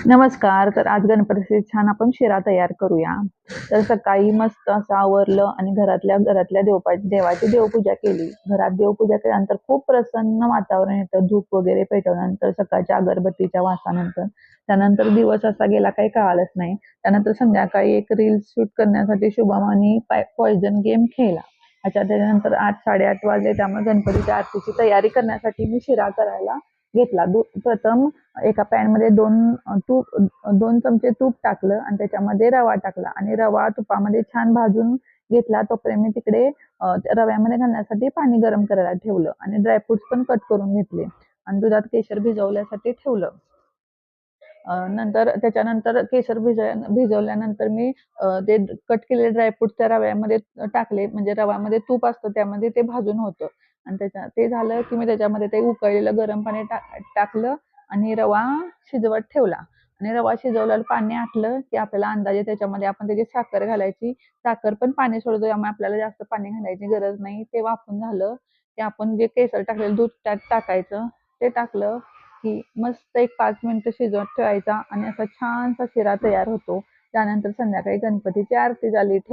नमस्कार. तर आज गणपतीसाठी छान आपण शिरा तयार करूया. तर सकाळी मस्त असं आवरलं आणि घरातल्या देवाची देवपूजा केली. घरात देवपूजा केल्यानंतर खूप प्रसन्न वातावरण येतं. धूप वगैरे पेटवल्यानंतर सकाळच्या अगरबत्तीच्या वासानंतर. त्यानंतर दिवस असा गेला काही कळालंच नाही. त्यानंतर संध्याकाळी एक रील्स शूट करण्यासाठी शुभम आणि पॉइझन गेम खेळला. त्याच्यानंतर 8:30 वाजले. त्यामुळे गणपतीच्या आरतीची तयारी करण्यासाठी मी शिरा करायला घेतला. प्रथम एका पॅनमध्ये 2 चमचे तूप टाकलं आणि त्याच्यामध्ये रवा टाकला आणि रवा तुपामध्ये छान भाजून घेतला. तोपर्यंत मी तिकडे रव्यामध्ये घालण्यासाठी पाणी गरम करायला ठेवलं आणि ड्रायफ्रुट्स पण कट करून घेतले आणि दुधात केशर भिजवण्यासाठी ठेवलं. त्याच्यानंतर केशर भिजवल्यानंतर मी ते कट केलेले ड्रायफ्रुट्स त्या रव्यामध्ये टाकले. म्हणजे रव्यामध्ये तूप असतं त्यामध्ये ते भाजून होतं आणि ते झालं की मी त्याच्यामध्ये ते उकळलेलं गरम पाणी टाकलं आणि रवा शिजवत ठेवला आणि रवा शिजवल्यावर पाणी आटलं की आपल्याला अंदाजे त्याच्यामध्ये आपण त्याची साखर घालायची. साखर पण पाणी सोडतो त्यामुळे आपल्याला जास्त पाणी घालायची गरज नाही. ते वाफून झालं की आपण जे केसर टाकलेलं दूध त्यात टाकायचं. ते टाकलं की मस्त एक 5 मिनिटं शिजवत ठेवायचा आणि असा छानसा शिरा तयार होतो. त्यानंतर संध्याकाळी गणपतीची आरती झाली.